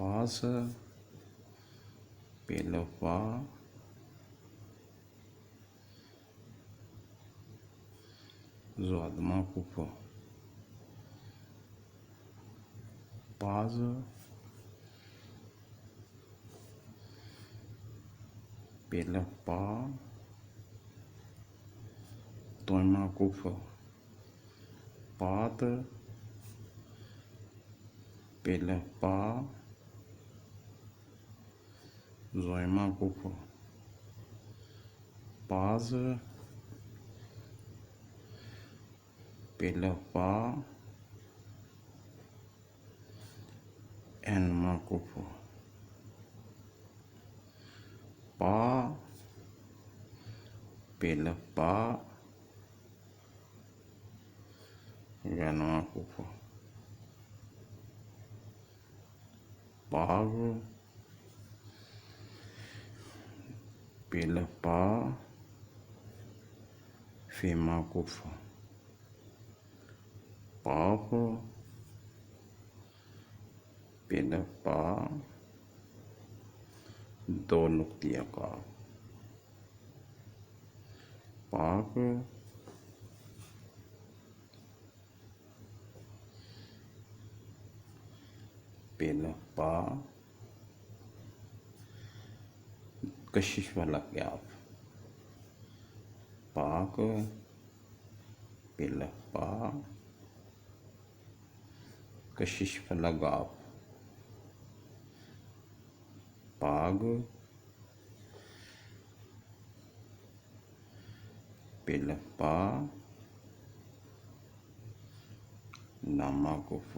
पास पेलफा ज़ादमा कुफ पाज पेलफा तोयमा कुफ पात पेलफा ज़ोयमा कुफ पाज पेलफा एनमा कुफ पा पेलफा गनमा कुफ पाग पेलफा फेमा कुफ पाफ पेलफा दो नुक्तिया का पाक पेलफा कशिश वाला क्याफ पाक पेलफा कशिश वाला गाफ पाग पेलफा नामा कुफ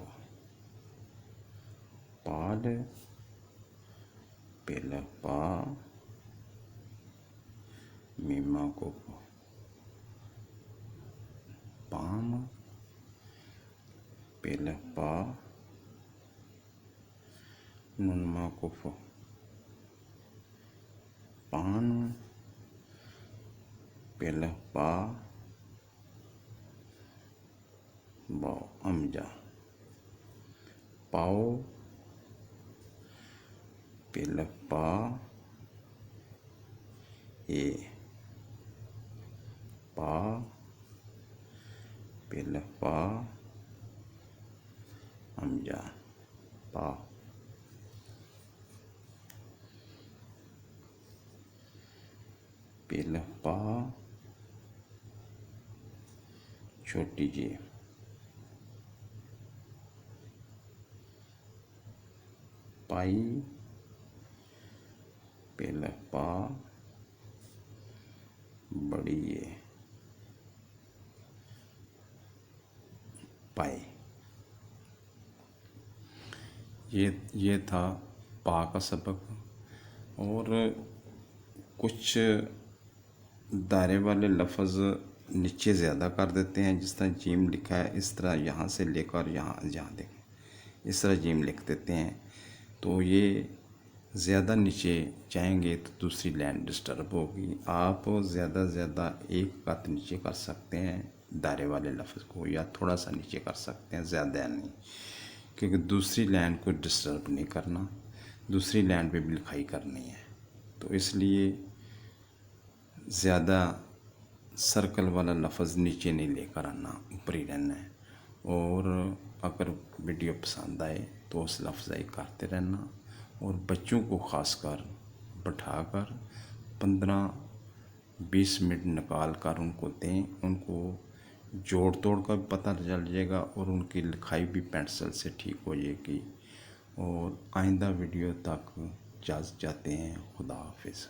पाल पेलफा मीमा कुफ पाम पेलफा नुनमा कुफ पान पेलफा बा अमजा पाओ पेलफा ए पा पेलफा अमजा पा पेलफा छोटी जी पाई पेलफा बड़ी ये पाई। ये था पा का सबक। और कुछ दायरे वाले लफ्ज़ नीचे ज़्यादा कर देते हैं, जिस तरह जीम लिखा है इस तरह यहाँ से लेकर यहाँ देखें इस तरह जीम लिख देते हैं, तो ये ज़्यादा नीचे जाएंगे तो दूसरी लाइन डिस्टर्ब होगी। आप ज़्यादा से ज़्यादा एक कत नीचे कर सकते हैं दायरे वाले लफ्ज़ को, या थोड़ा सा नीचे कर सकते हैं, ज़्यादा नहीं, क्योंकि दूसरी लाइन को डिस्टर्ब नहीं करना, दूसरी लाइन पे भी लिखाई करनी है। तो इसलिए ज़्यादा सर्कल वाला लफ्ज़ नीचे नहीं लेकर आना, ऊपर ही रहना है। और अगर वीडियो पसंद आए तो उस लफ्ज़ाई करते रहना, और बच्चों को ख़ासकर बैठाकर 15-20 मिनट निकाल कर उनको दें, उनको जोड़ तोड़ का भी पता चल जाएगा और उनकी लिखाई भी पेंसिल से ठीक हो जाएगी। और आइंदा वीडियो तक इजाज़त चाहते हैं। खुदा हाफिज़।